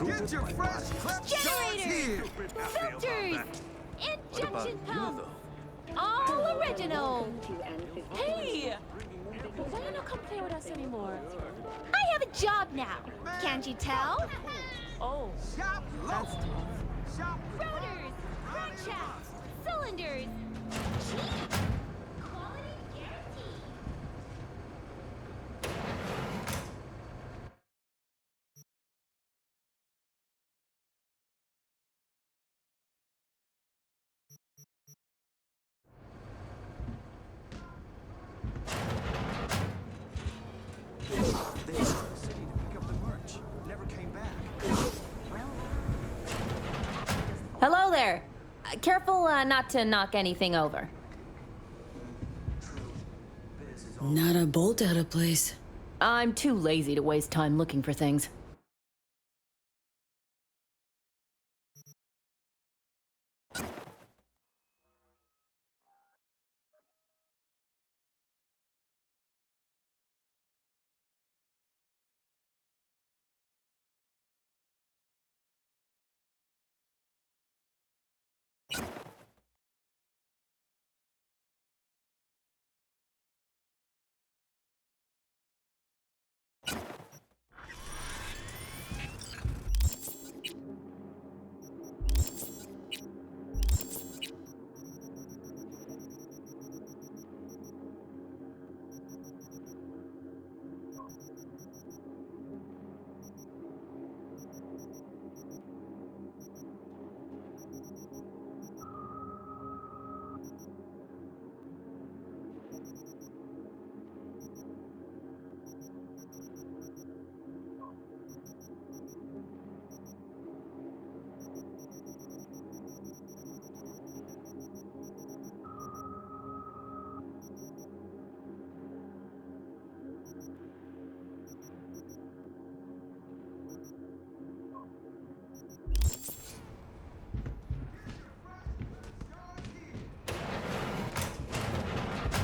Get your fresh clip shots here! Filters! Injection pumps! All original! Hey! Why you not come play with us anymore? I have a job now. Can't you tell? Oh, Shop that's local. tough. Shop Rotors, crankshafts, cylinders. Cheap. Quality guaranteed. They went to the city to pick up the merch. Never came back. Hello there. Careful not to knock anything over. Not a bolt out of place. I'm too lazy to waste time looking for things.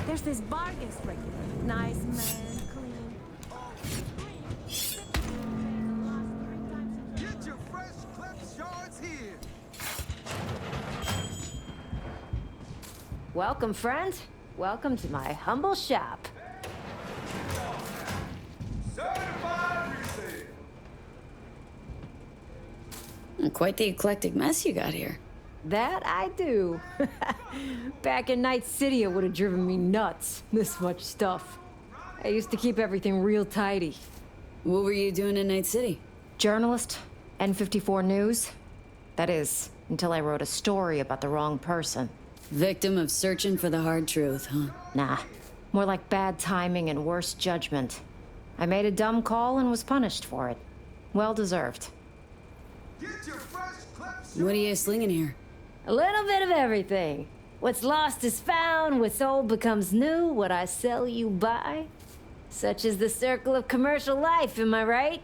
There's this Vargas regular. Nice man, clean. Get your fresh clip shards here! Welcome, friend. Welcome to my humble shop. Certified resale! Quite the eclectic mess you got here. That I do. Back in Night City, it would have driven me nuts. This much stuff. I used to keep everything real tidy. What were you doing in Night City? Journalist, N54 News. That is, until I wrote a story about the wrong person. Victim of searching for the hard truth, huh? Nah, more like bad timing and worse judgment. I made a dumb call and was punished for it. Well deserved. Get your fresh clip shards! What are you slinging here? A little bit of everything. What's lost is found, what's old becomes new, what I sell you buy. Such is the circle of commercial life, am I right?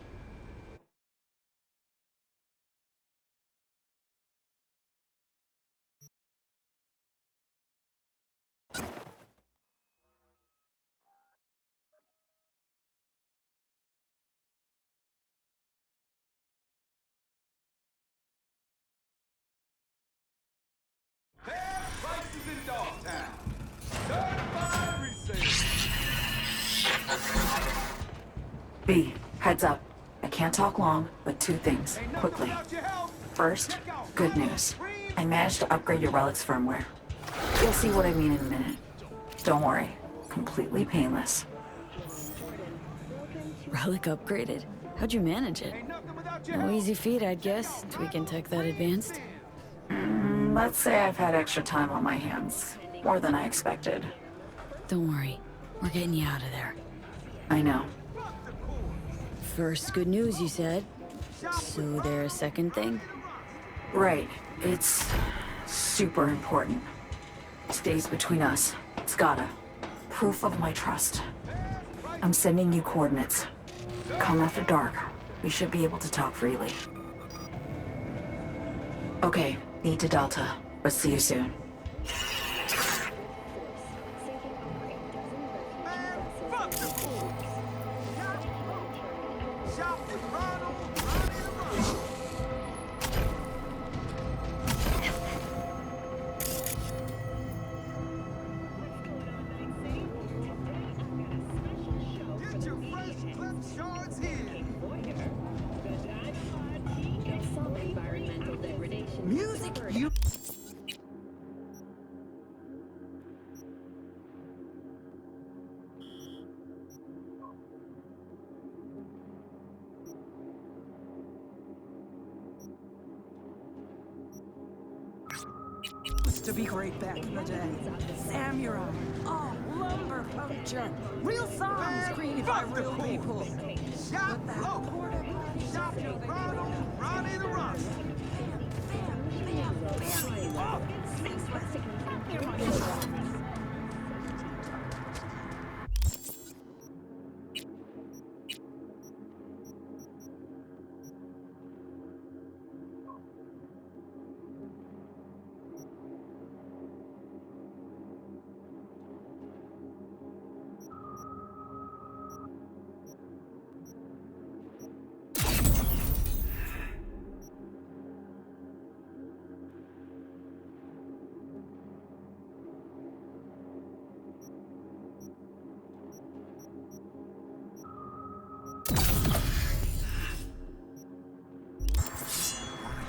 Best prices in Dogtown! Certified resale! B, heads up. I can't talk long, but two things, Ain't nothing quickly. without your help. First, good news. I managed to upgrade your relic's firmware. You'll see what I mean in a minute. Don't worry, completely painless. Relic upgraded? How'd you manage it? Ain't nothing without your No help. easy feat, I'd guess. Tweaking tech that advanced. Let's say I've had extra time on my hands. More than I expected. Don't worry. We're getting you out of there. I know. First, good news, you said. So there a second thing? Right. It's super important. Stays between us. It's gotta. Proof of my trust. I'm sending you coordinates. Come after dark. We should be able to talk freely. Okay, need to Delta, but see you soon. Man, fuck the fool! Shop with Ronald, Ronnie the Ronald. Get your fresh clip shards here. Some environmental degradation. Music, you. Used to be great back in the day. Samurai, oh, lumber puncture. Real songs created by real people. Shop local. Shop your Ronald, Ronnie the Rust.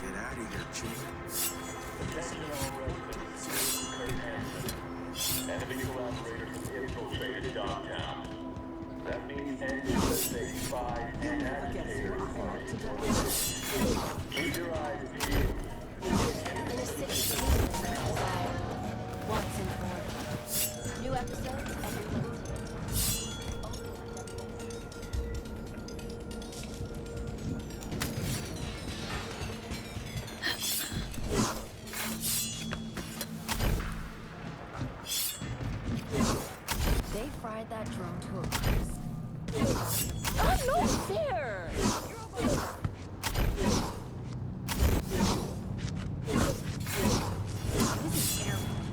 Get out of here, chief. Attention all residents. Citizen Kurt Hansen. Enemy collaborators have infiltrated downtown. That means NSA spies and agitators are in your city. Keep your eyes peeled. In a city outside. Watson Ford. New episodes every Wednesday. They fried that drone to a crisp. Oh, no fair! This is terrible.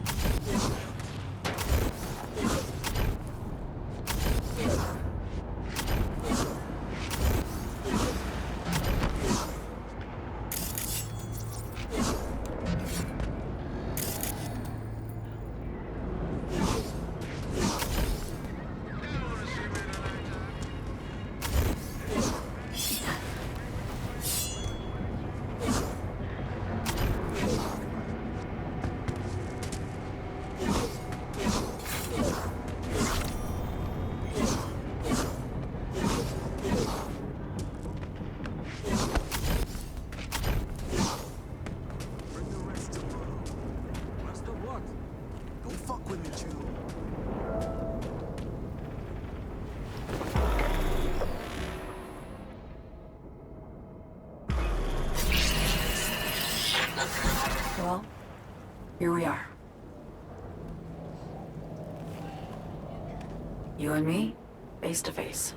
Bring the rest tomorrow. Rest of what? Don't fuck with me, Chew. Well, here we are. You and me, face to face.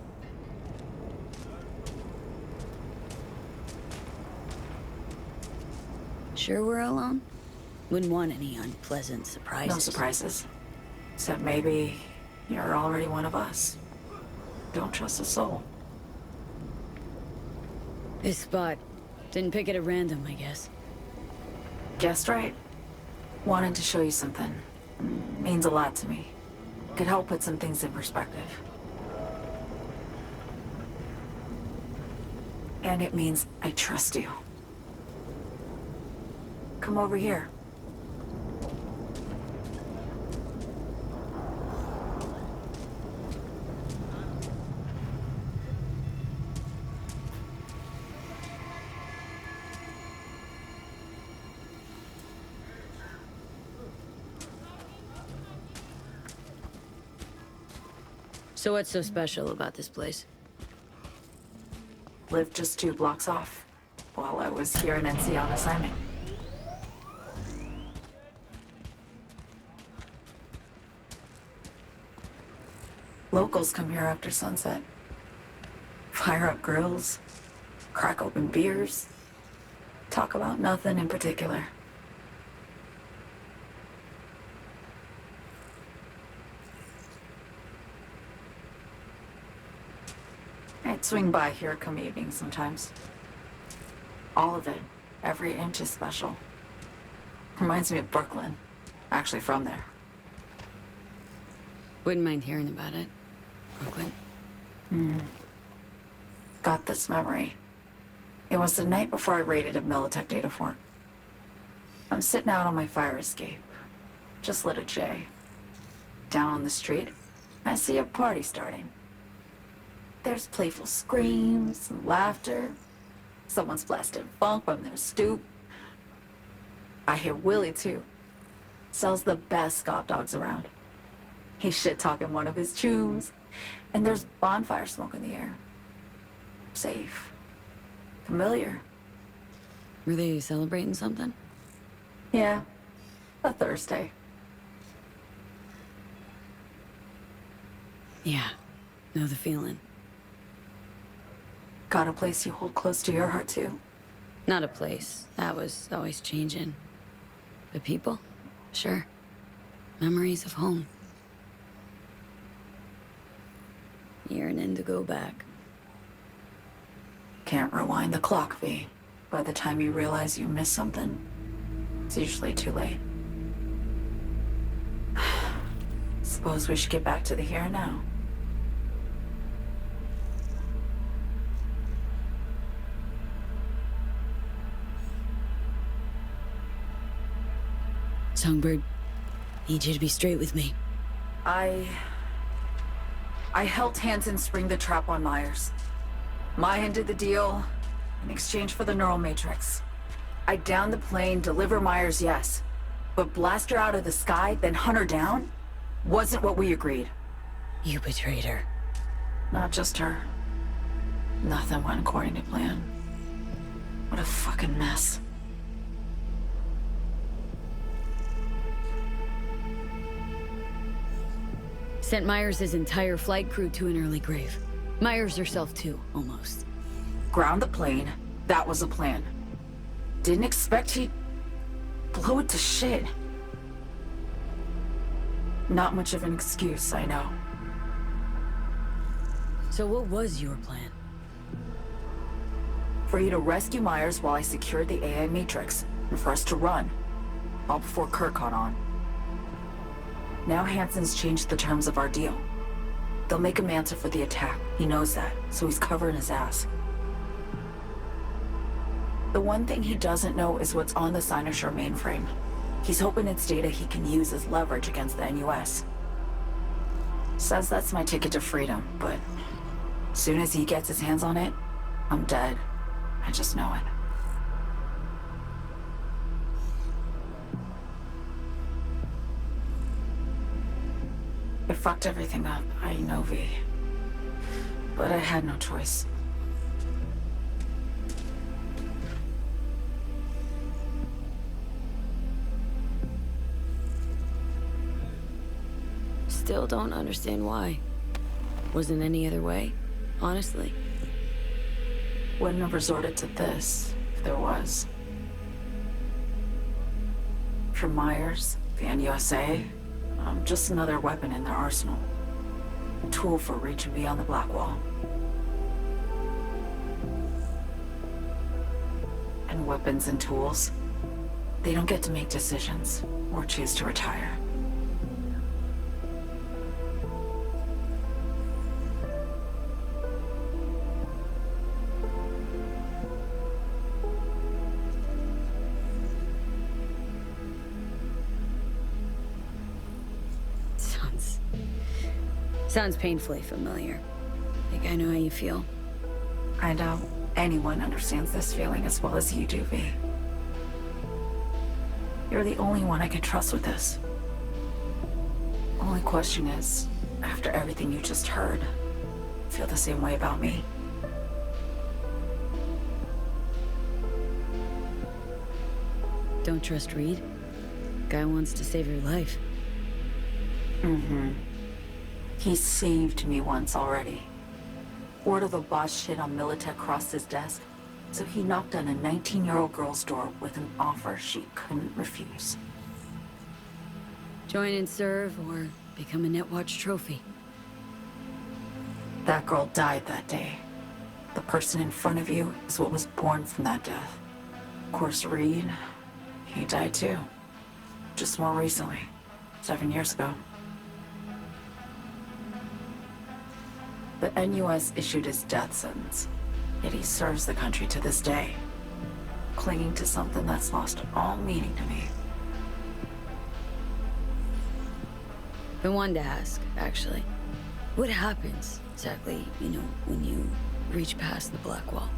Sure we're alone? Wouldn't want any unpleasant surprises. No surprises. Except maybe you're already one of us. Don't trust a soul. This spot. Didn't pick it at random, I guess. Guessed right. Wanted to show you something. Means a lot to me. Could help put some things in perspective. And it means I trust you. Come over here. So what's so special about this place? Lived just 2 blocks off while I was here in NC on assignment. Locals come here after sunset. Fire up grills, crack open beers, talk about nothing in particular. I'd swing by here come evening sometimes. All of it, every inch is special. Reminds me of Brooklyn. Actually from there. Wouldn't mind hearing about it. Brooklyn. Got this memory. It was the night before I raided a Militech data fort. I'm sitting out on my fire escape. Just lit a J. Down on the street, I see a party starting. There's playful screams and laughter. Someone's blasting funk from their stoop. I hear Willie, too. Sells the best Scott dogs around. He's shit-talking one of his chooms, and there's bonfire smoke in the air. Safe. Familiar. Were they celebrating something? Yeah. A Thursday. Yeah. Know the feeling. Got a place you hold close to your heart, too? Not a place. That was always changing. But people? Sure. Memories of home. Yearning to go back. Can't rewind the clock, V. By the time you realize you missed something, it's usually too late. Suppose we should get back to the here and now. Songbird, need you to be straight with me. I helped Hansen spring the trap on Myers. Maya did the deal in exchange for the neural matrix. I downed the plane, deliver Myers, yes. But blast her out of the sky, then hunt her down? Wasn't what we agreed. You betrayed her. Not just her. Nothing went according to plan. What a fucking mess. Sent Myers' entire flight crew to an early grave. Myers herself too, almost. Ground the plane. That was the plan. Didn't expect he'd blow it to shit. Not much of an excuse, I know. So what was your plan? For you to rescue Myers while I secured the AI Matrix, and for us to run. All before Kirk caught on. Now Hansen's changed the terms of our deal. They'll make him answer for the attack. He knows that, so he's covering his ass. The one thing he doesn't know is what's on the Cynosure mainframe. He's hoping it's data he can use as leverage against the NUS. Says that's my ticket to freedom, but soon as he gets his hands on it, I'm dead. I just know it. It fucked everything up, I know, V. But I had no choice. Still don't understand why. Wasn't any other way, honestly. Wouldn't have resorted to this, if there was. For Myers, the NUSA, I'm just another weapon in their arsenal. A tool for reaching beyond the Black Wall. And weapons and tools, they don't get to make decisions, or choose to retire. Sounds painfully familiar. Think I know how you feel. I doubt anyone understands this feeling as well as you do, V. You're the only one I can trust with this. Only question is, after everything you just heard, feel the same way about me? Don't trust Reed? Guy wants to save your life. Mm-hmm. He saved me once already. Word of a boss shit on Militech crossed his desk, so he knocked on a 19-year-old girl's door with an offer she couldn't refuse. Join and serve, or become a Netwatch trophy. That girl died that day. The person in front of you is what was born from that death. Of course, Reed, he died too. Just more recently, 7 years ago. The NUS issued his death sentence, yet he serves the country to this day, clinging to something that's lost all meaning to me. I wanted to ask, actually. What happens exactly, when you reach past the black wall?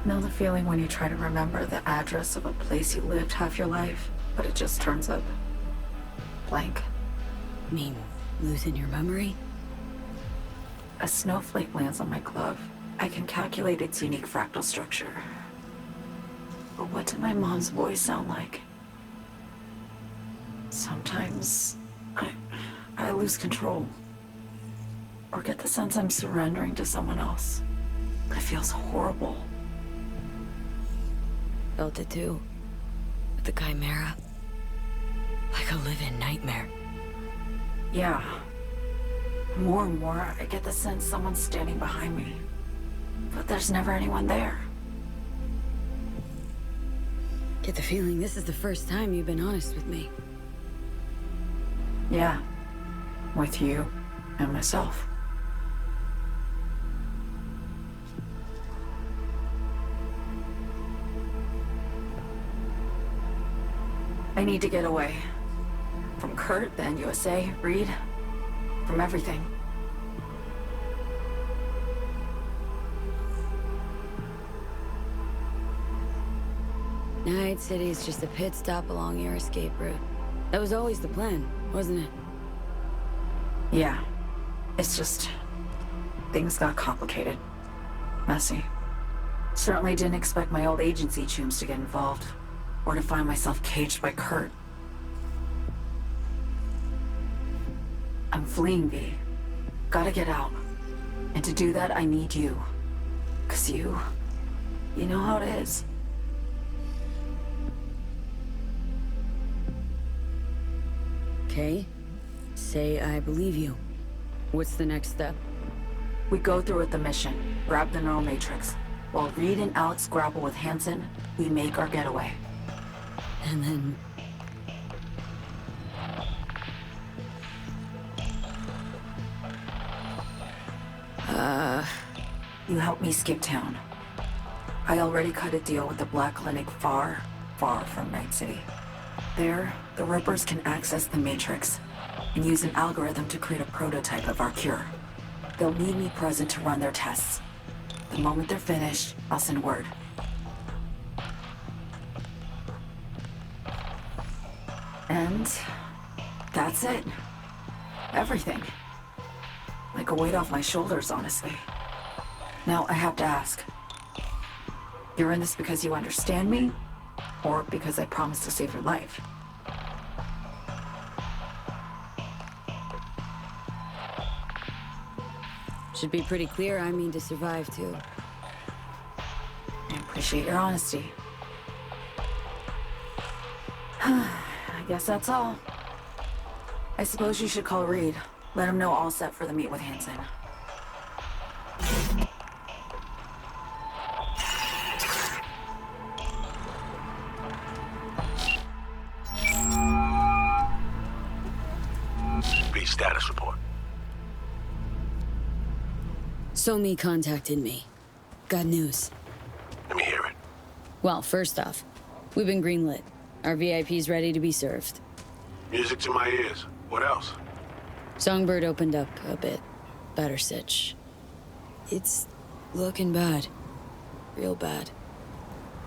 Know the feeling when you try to remember the address of a place you lived half your life, but it just turns up blank? Mean losing your memory? A snowflake lands on my glove. I can calculate its unique fractal structure. But what did my mom's voice sound like? Sometimes I lose control. Or get the sense I'm surrendering to someone else. It feels horrible. Felt it too. With the Chimera. Like a living nightmare. Yeah. More and more, I get the sense someone's standing behind me. But there's never anyone there. Get the feeling this is the first time you've been honest with me. Yeah. With you and myself. I need to get away. From Kurt, the NUSA, Reed. From everything. Night City's just a pit stop along your escape route. That was always the plan, wasn't it? Yeah. It's just... things got complicated. Messy. Certainly didn't expect my old agency chooms to get involved. Or to find myself caged by Kurt. I'm fleeing, V. Gotta get out. And to do that, I need you. 'Cause you know how it is. Okay. Say I believe you. What's the next step? We go through with the mission, grab the neural matrix. While Reed and Alex grapple with Hansen, we make our getaway. And then... You help me skip town. I already cut a deal with the Black Clinic far, far from Night City. There, the Rippers can access the Matrix and use an algorithm to create a prototype of our cure. They'll need me present to run their tests. The moment they're finished, I'll send word. And that's it. Everything. Like a weight off my shoulders, honestly. Now, I have to ask. You're in this because you understand me? Or because I promised to save your life? Should be pretty clear I mean to survive, too. I appreciate your honesty. I guess that's all. I suppose you should call Reed. Let him know all set for the meet with Hansen. Status report. Somi contacted me. Got news. Let me hear it. Well, first off, we've been greenlit. Our VIP's ready to be served. Music to my ears. What else? Songbird opened up a bit. Better sitch. It's looking bad. Real bad.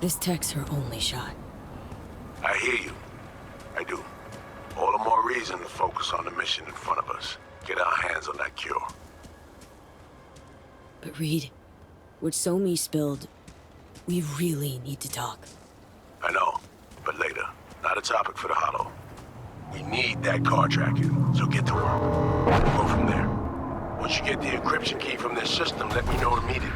This tech's her only shot. I hear you. I do. All the more reason to focus on the mission in front of us. Get our hands on that cure. But Reed, what Somi spilled, we really need to talk. I know, but later. Not a topic for the Hollow. We need that car tracking, so get to work. We'll go from there. Once you get the encryption key from this system, let me know immediately.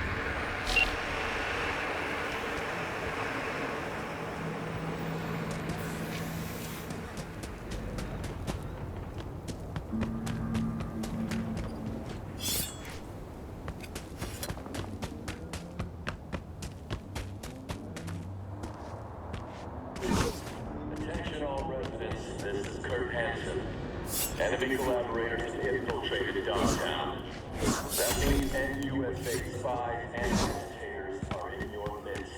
Enemy collaborators have infiltrated downtown. That means NUSA spies and agitators are in your midst.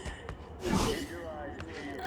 Keep your eyes clear.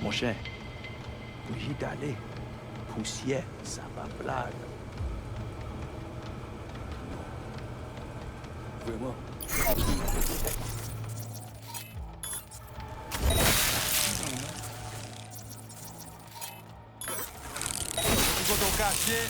Mon cher, obligé d'aller. Poussière, ça va blague. Vraiment. Tu vois ton quartier?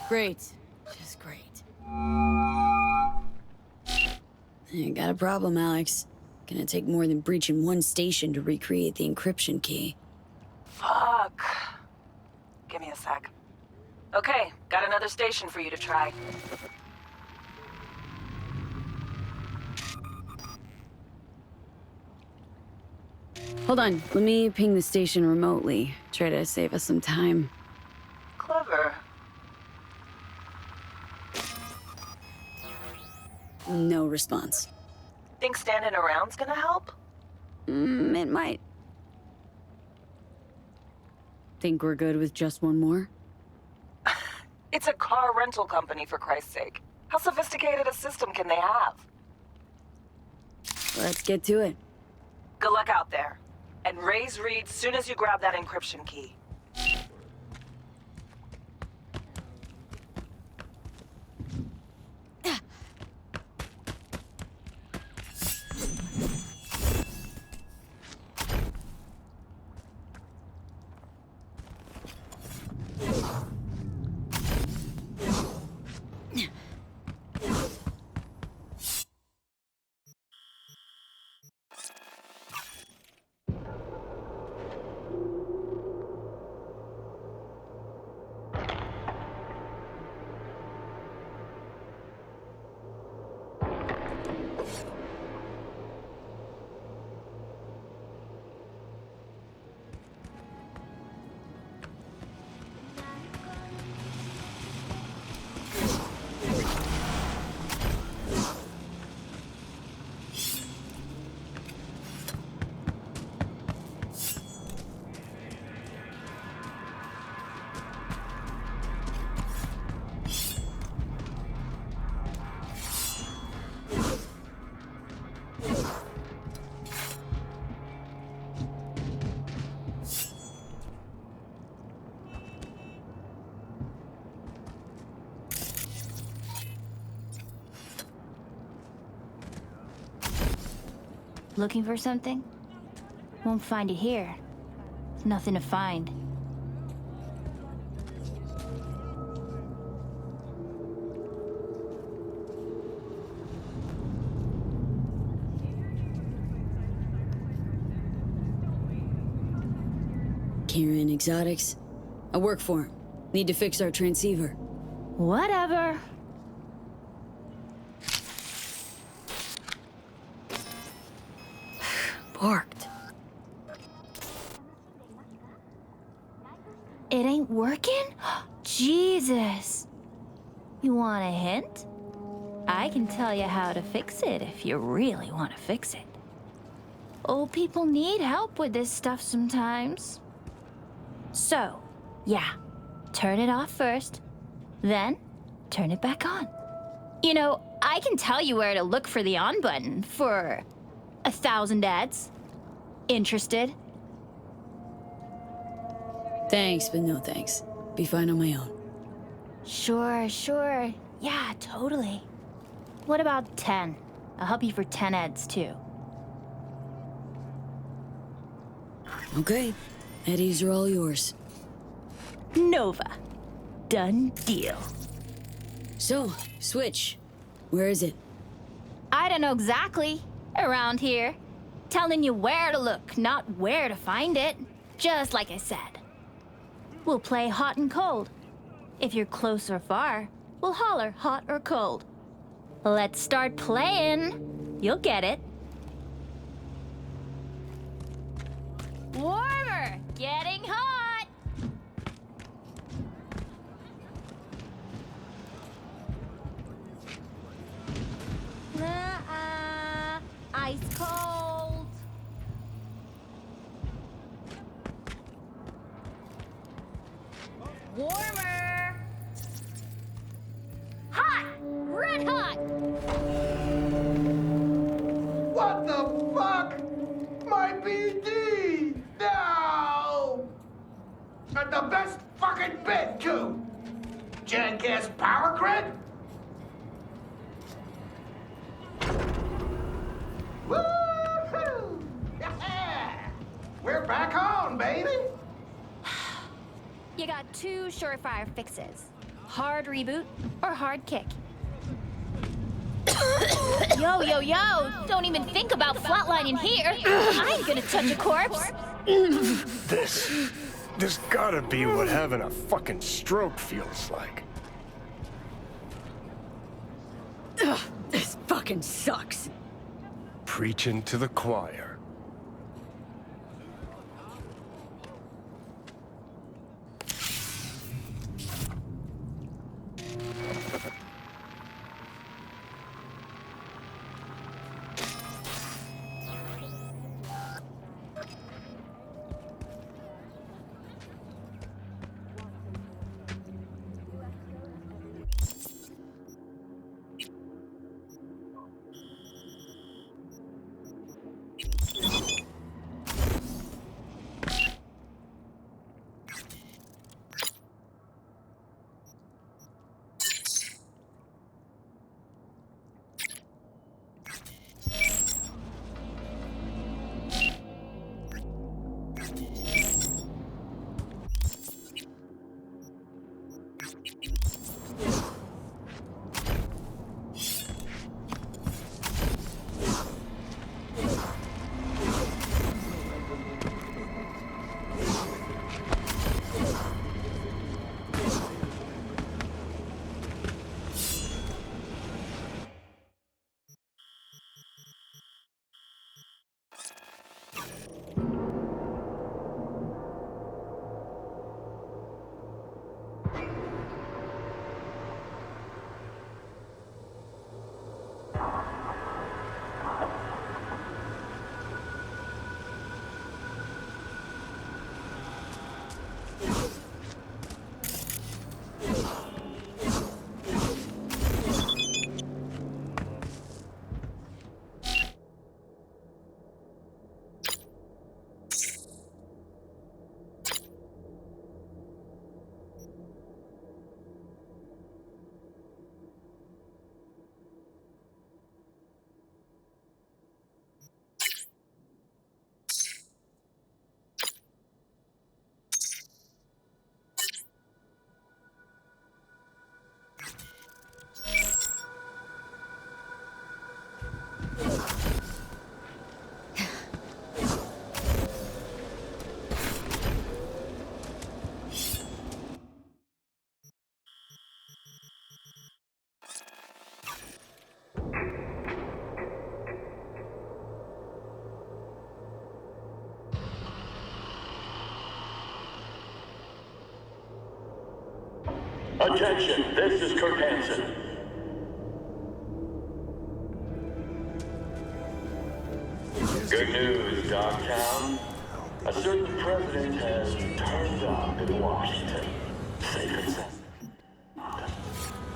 Great. Just great. You got a problem, Alex. Gonna take more than breaching one station to recreate the encryption key. Fuck. Give me a sec. Okay, got another station for you to try. Hold on, let me ping the station remotely. Try to save us some time. Clever. No response. Think standing around's gonna help? It might. Think we're good with just one more? It's a car rental company, for Christ's sake. How sophisticated a system can they have? Let's get to it. Good luck out there. And raise Reed soon as you grab that encryption key. Looking for something? Won't find it here. There's nothing to find. Kieran Exotics. I work for him. Need to fix our transceiver. Whatever. Parked. It ain't working? Jesus. You want a hint? I can tell you how to fix it if you really want to fix it. Old people need help with this stuff sometimes. So, yeah, turn it off first, then turn it back on. You know, I can tell you where to look for the on button for 1,000 ads. Interested? Thanks, but no thanks. Be fine on my own. Sure. Yeah, totally. What about 10? I'll help you for 10 ads, too. Okay. Eddies are all yours. Nova. Done deal. So, Switch. Where is it? I don't know exactly. Around here. Telling you where to look, not where to find it. Just like I said. We'll play hot and cold. If you're close or far, we'll holler hot or cold. Let's start playing. You'll get it. Warmer! Getting hot! Ice cold. Warmer. Hot! Red hot! What the fuck? My BD! No! And the best fucking bit, too! Jackass power grid? Woo-hoo! Yeah! We're back on, baby! You got two surefire fixes. Hard reboot or hard kick. Yo! Don't even think about flatlining here. I ain't gonna touch a corpse. This gotta be what having a fucking stroke feels like. Ugh, this fucking sucks. Preaching to the choir. Attention, this is Kurt Hansen. Good news, Dogtown. A certain president has turned up in Washington. Safe and sound.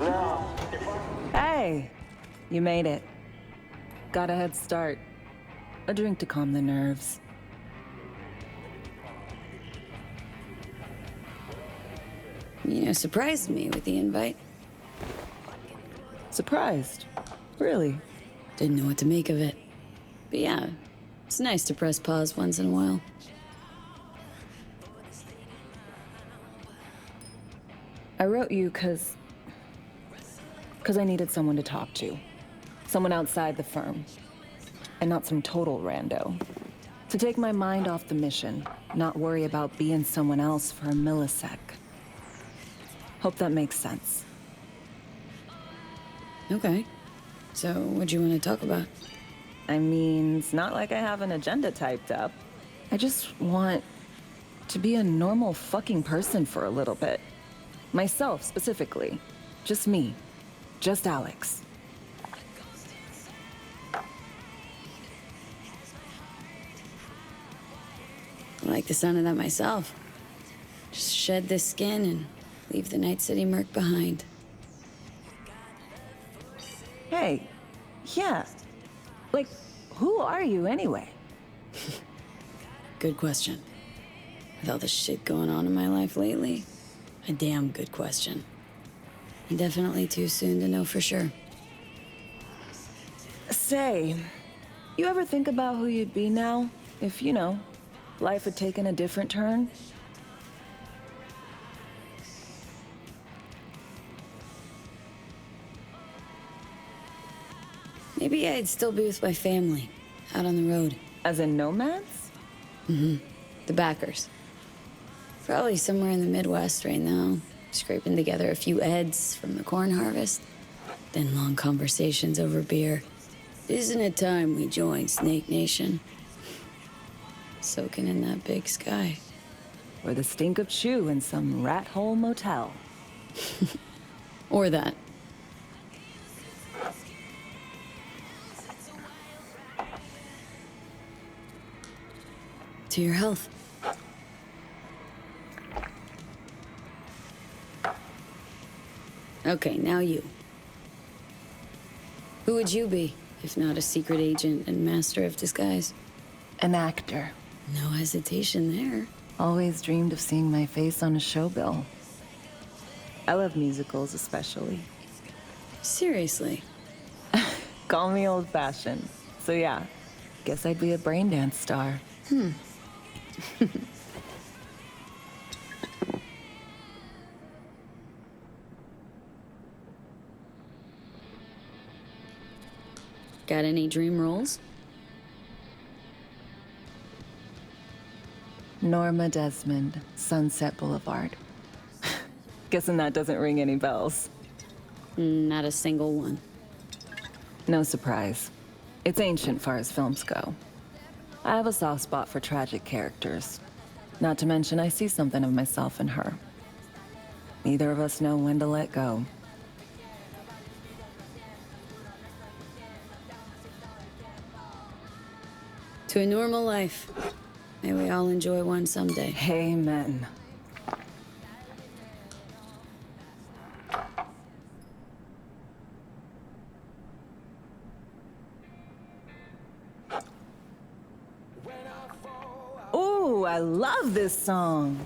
Now, if I... Hey, you made it. Got a head start. A drink to calm the nerves. You surprised me with the invite. Surprised? Really? Didn't know what to make of it. But yeah, it's nice to press pause once in a while. I wrote you because I needed someone to talk to. Someone outside the firm. And not some total rando. To take my mind off the mission, not worry about being someone else for a millisec. Hope that makes sense. Okay. So, what do you want to talk about? I mean, it's not like I have an agenda typed up. I just want to be a normal fucking person for a little bit. Myself, specifically. Just me. Just Alex. I like the sound of that myself. Just shed this skin and leave the Night City murk behind. Hey, yeah. Like, who are you anyway? Good question. With all the shit going on in my life lately, a damn good question. And definitely too soon to know for sure. Say, you ever think about who you'd be now if, you know, life had taken a different turn? Maybe I'd still be with my family, out on the road. As in nomads? Mm-hmm. The backers. Probably somewhere in the Midwest right now, scraping together a few eds from the corn harvest. Then long conversations over beer. Isn't it time we joined Snake Nation? Soaking in that big sky. Or the stink of chew in some rat hole motel. Or that. To your health. Okay, now you. Who would you be, if not a secret agent and master of disguise? An actor. No hesitation there. Always dreamed of seeing my face on a show bill. I love musicals, especially. Seriously? Call me old-fashioned. So yeah, guess I'd be a brain dance star. Got any dream roles? Norma Desmond, Sunset Boulevard. Guessing that doesn't ring any bells. Not a single one. No surprise. It's ancient far as films go. I have a soft spot for tragic characters. Not to mention, I see something of myself in her. Neither of us know when to let go. To a normal life. May we all enjoy one someday. Amen. Ooh, I love this song.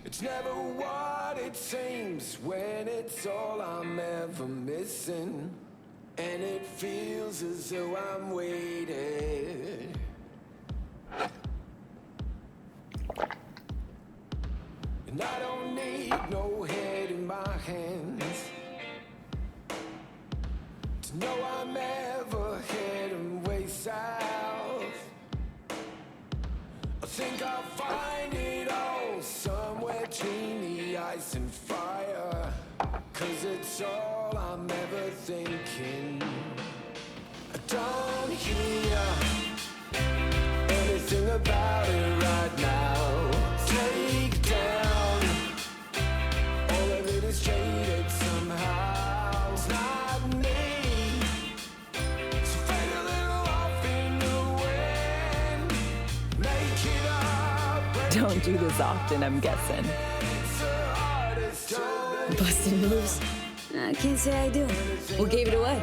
It's never what it seems when it's all I'm ever missing. And it feels as though I'm waiting. And I don't need no head in my hands to know I'm ever heading way south. I think I'll find it all somewhere between the ice and fire. 'Cause it's all I'm ever thinking. I don't hear anything about it right now. Take down all of it is jaded somehow. It's not me. So fade a little off in the wind. Make it up. Don't do this often, I'm guessing. It's the hardest time. Busted moves? I can't say I do. What gave it away?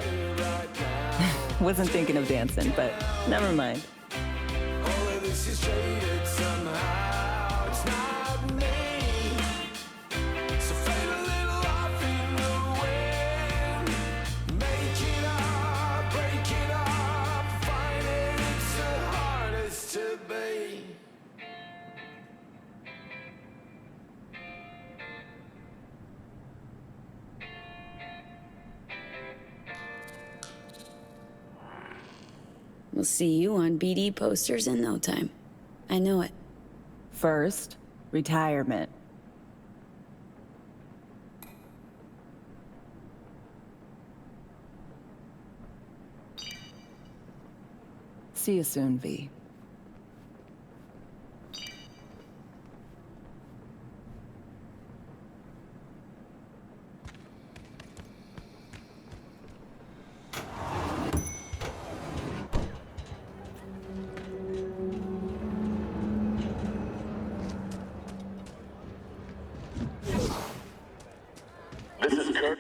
Wasn't thinking of dancing, but never mind. All of this is jaded somehow. It's not me. So fade a little off in the wind. Make it up, break it up. Find it, it's the hardest to be. We'll see you on BD posters in no time. I know it. First, retirement. See you soon, V. This is Kurt.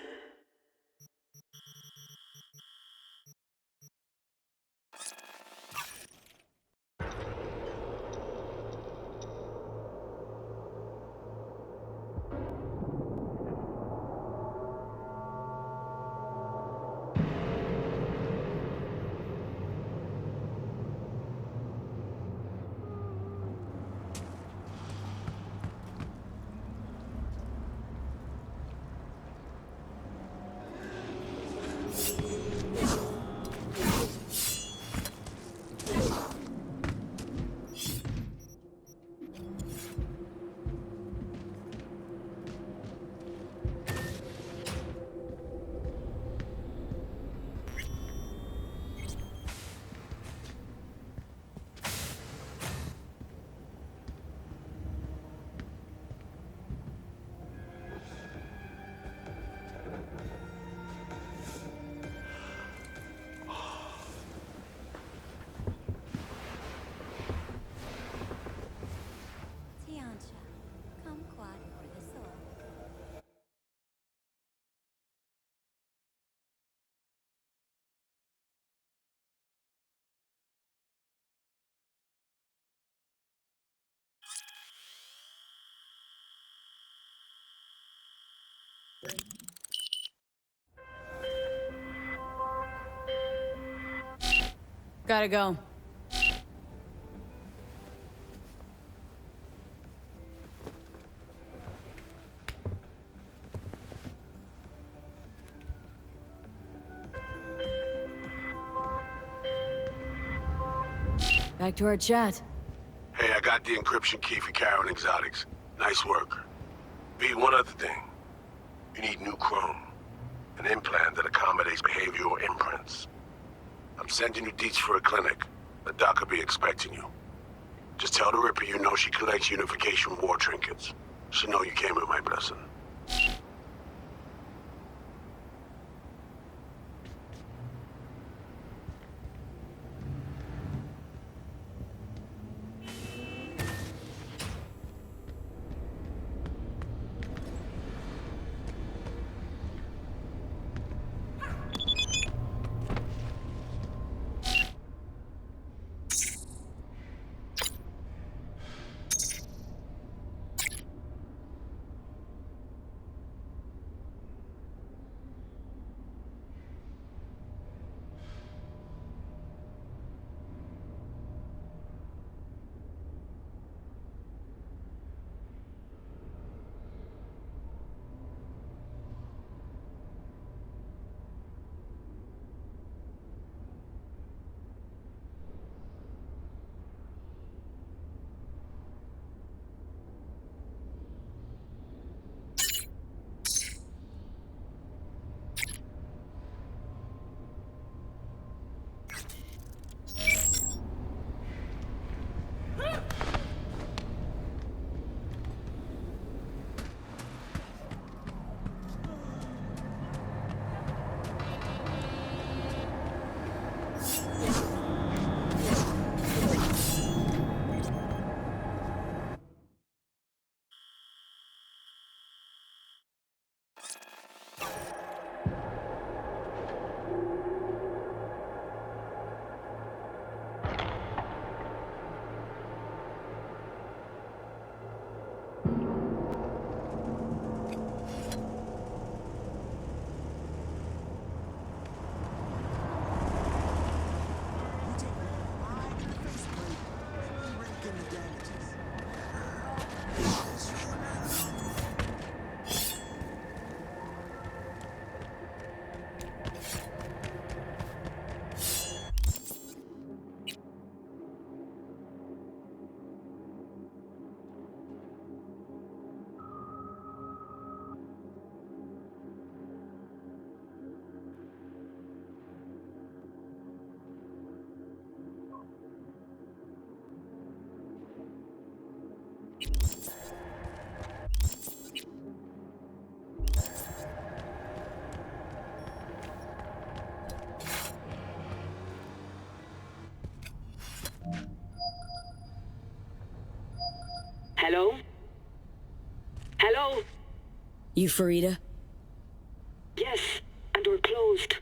Gotta go. Back to our chat. Hey, I got the encryption key for Karen Exotics. Nice work. V, one other thing. You need new chrome. An implant that accommodates behavioral imprints. I'm sending you deets for a clinic. The doc will be expecting you. Just tell the Ripper you know she collects unification war trinkets. She'll know you came with my blessing. Hello? Hello? You Farida? Yes, and we're closed.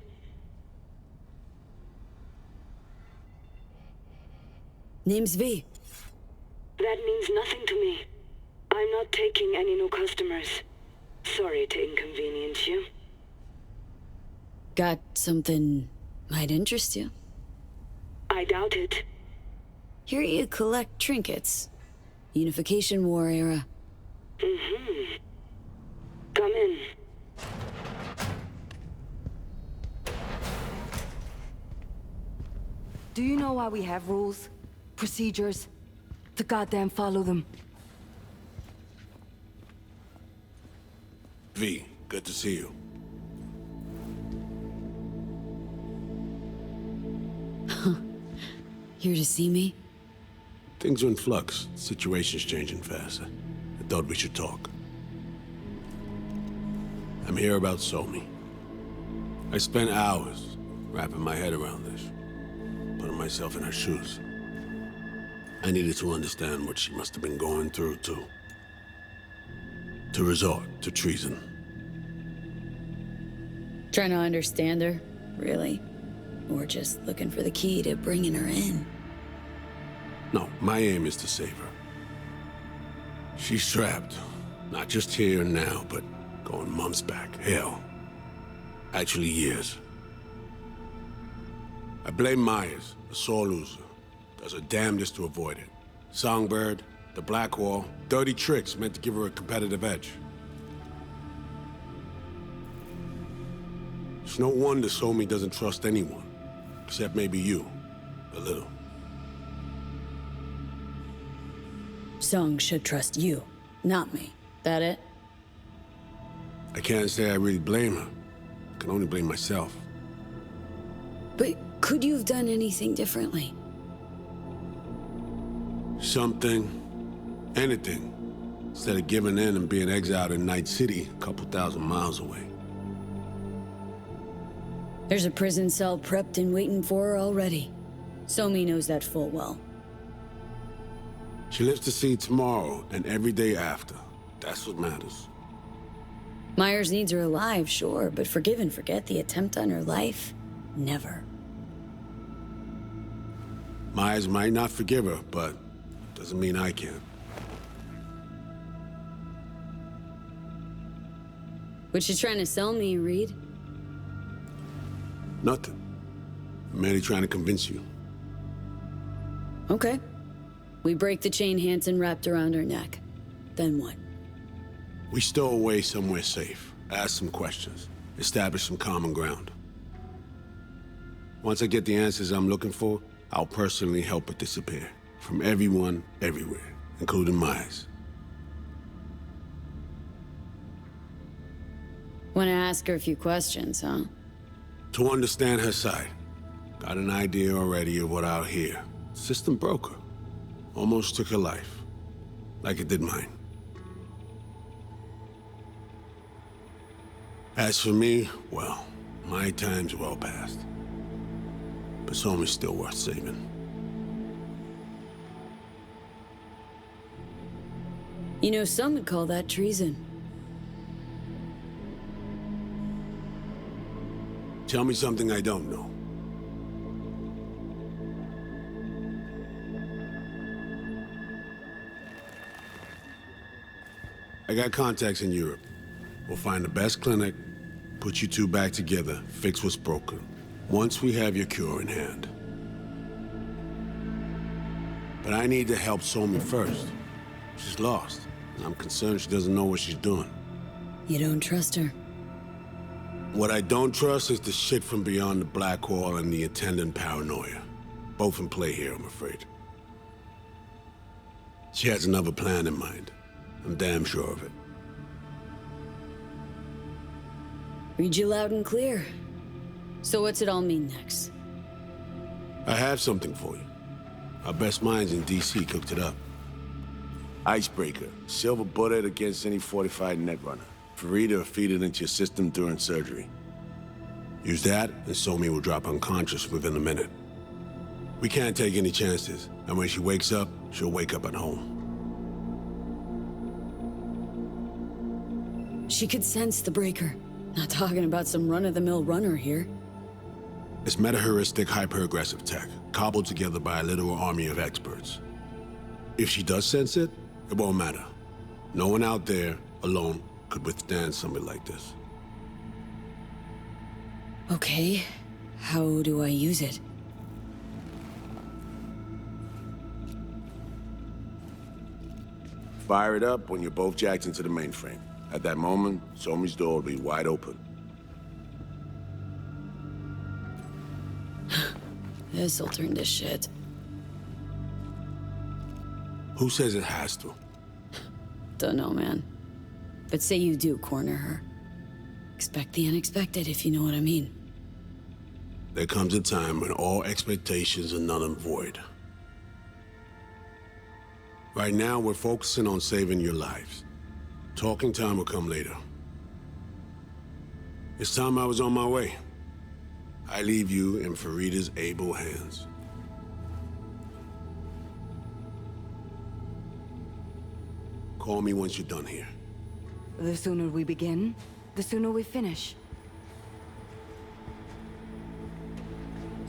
Name's V. That means nothing to me. I'm not taking any new customers. Sorry to inconvenience you. Got something might interest you? I doubt it. Hear you collect trinkets. Unification War era. Mm-hmm. Come in. Do you know why we have rules? Procedures? To goddamn follow them. V, good to see you. Here to see me? Things are in flux. Situation's changing fast. I thought we should talk. I'm here about Somi. I spent hours wrapping my head around this, putting myself in her shoes. I needed to understand what she must have been going through to resort to treason. Trying to understand her, really? Or just looking for the key to bringing her in? No, my aim is to save her. She's trapped, not just here and now, but going months back. Hell, actually years. I blame Myers, a sore loser. Does her damnedest to avoid it. Songbird, the Blackwall, dirty tricks meant to give her a competitive edge. It's no wonder Somi doesn't trust anyone, except maybe you, a little. Song should trust you, not me. That it? I can't say I really blame her. I can only blame myself. But could you have done anything differently? Something. Anything. Instead of giving in and being exiled in Night City, a couple thousand miles away. There's a prison cell prepped and waiting for her already. Somi knows that full well. She lives to see tomorrow and every day after. That's what matters. Myers needs her alive, sure, but forgive and forget the attempt on her life? Never. Myers might not forgive her, but doesn't mean I can. What you trying to sell me, Reed? Nothing. I'm merely trying to convince you. Okay. We break the chain Hansen wrapped around her neck. Then what? We stow away somewhere safe, ask some questions, establish some common ground. Once I get the answers I'm looking for, I'll personally help it disappear. From everyone, everywhere, including Myers. Wanna ask her a few questions, huh? To understand her side. Got an idea already of what I'll hear. System broke her. Almost took her life. Like it did mine. As for me, well, my time's well past. But Somi's still worth saving. You know, some would call that treason. Tell me something I don't know. I got contacts in Europe. We'll find the best clinic, put you two back together, fix what's broken. Once we have your cure in hand. But I need to help Somi first. She's lost, and I'm concerned she doesn't know what she's doing. You don't trust her? What I don't trust is the shit from beyond the Blackwall and the attendant paranoia. Both in play here, I'm afraid. She has another plan in mind. I'm damn sure of it. Read you loud and clear. So what's it all mean next? I have something for you. Our best minds in DC cooked it up. Icebreaker. Silver bullet against any fortified Netrunner. Farida feed it into your system during surgery. Use that, and Somi will drop unconscious within a minute. We can't take any chances, and when she wakes up, she'll wake up at home. She could sense the breaker. Not talking about some run-of-the-mill runner here. It's meta-heuristic hyper-aggressive tech, cobbled together by a literal army of experts. If she does sense it, it won't matter. No one out there, alone, could withstand something like this. Okay, how do I use it? Fire it up when you're both jacked into the mainframe. At that moment, Somi's door will be wide open. This'll turn to shit. Who says it has to? Don't know, man. But say you do corner her. Expect the unexpected, if you know what I mean. There comes a time when all expectations are null and void. Right now, we're focusing on saving your lives. Talking time will come later. It's time I was on my way. I leave you in Farida's able hands. Call me once you're done here. The sooner we begin, the sooner we finish.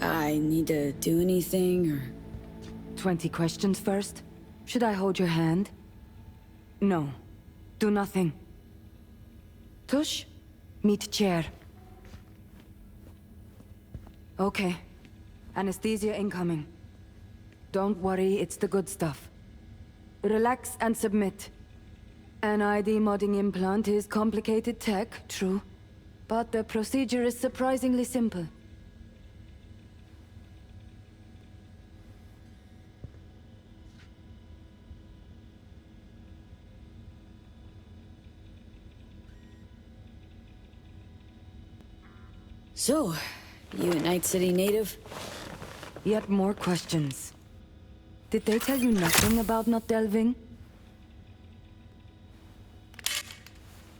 I need to do anything, or... 20 questions first? Should I hold your hand? No. Do nothing. Tush, meet chair. Okay. Anesthesia incoming. Don't worry, it's the good stuff. Relax and submit. An ID modding implant is complicated tech, true. But the procedure is surprisingly simple. So, you a Night City native? Yet more questions. Did they tell you nothing about not delving?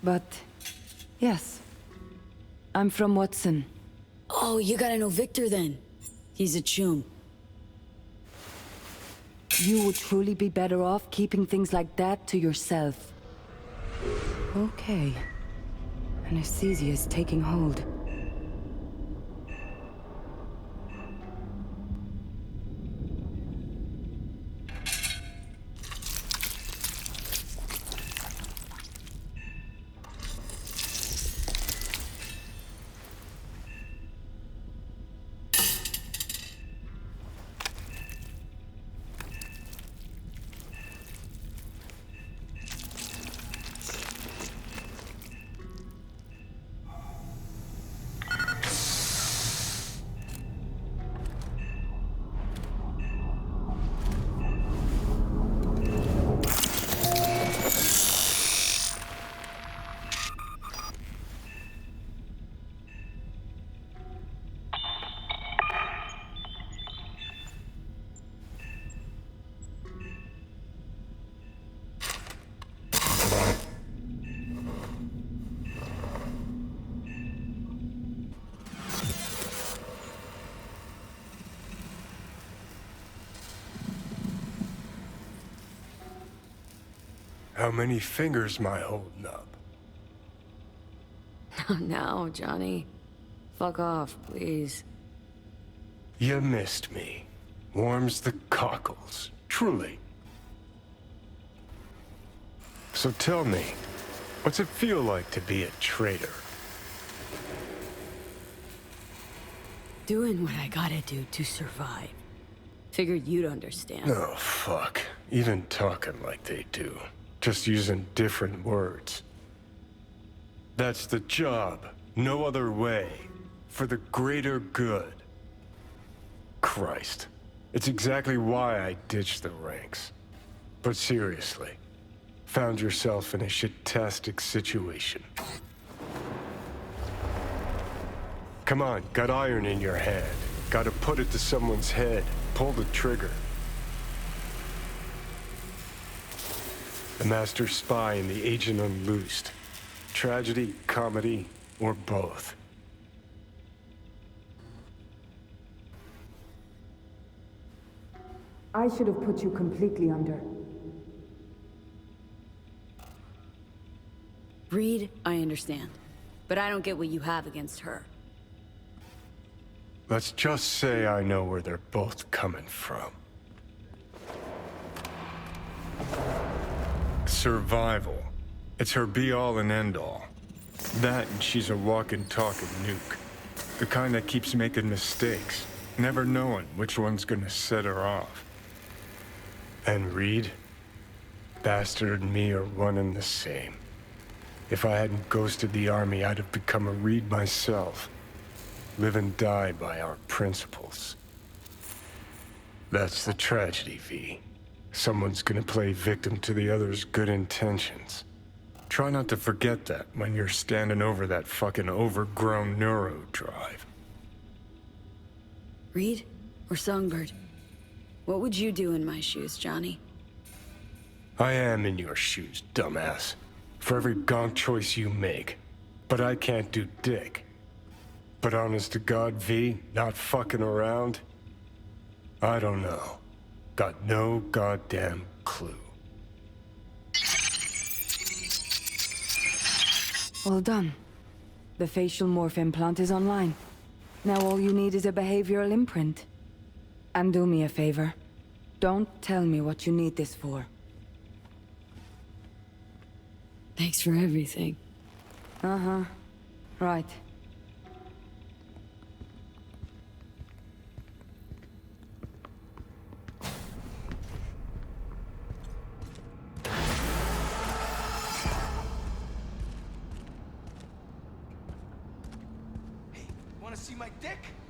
But, yes. I'm from Watson. Oh, you gotta know Victor then. He's a chum. You would truly be better off keeping things like that to yourself. Okay. Anesthesia is taking hold. How many fingers am I holding up? No, Johnny. Fuck off, please. You missed me. Warms the cockles, truly. So tell me, what's it feel like to be a traitor? Doing what I gotta do to survive. Figured you'd understand. Oh, fuck. Even talking like they do. Just using different words. That's the job. No other way. For the greater good. Christ. It's exactly why I ditched the ranks. But seriously, found yourself in a shit-tastic situation. Come on, got iron in your hand. Gotta put it to someone's head. Pull the trigger. The master spy and the agent unloosed. Tragedy, comedy, or both. I should have put you completely under. Reed, I understand. But I don't get what you have against her. Let's just say I know where they're both coming from. Survival. It's her be-all and end-all. That and she's a walking, talking nuke. The kind that keeps making mistakes, never knowing which one's gonna set her off. And Reed? Bastard and me are one and the same. If I hadn't ghosted the army, I'd have become a Reed myself. Live and die by our principles. That's the tragedy, V. Someone's gonna play victim to the other's good intentions. Try not to forget that when you're standing over that fucking overgrown neuro drive. Reed or Songbird? What would you do in my shoes, Johnny? I am in your shoes, dumbass. For every gonk choice you make. But I can't do dick. But honest to God, V, not fucking around? I don't know. Got no goddamn clue. All done. The facial morph implant is online. Now all you need is a behavioral imprint. And do me a favor. Don't tell me what you need this for. Thanks for everything. Uh-huh. Right. wanna see my dick?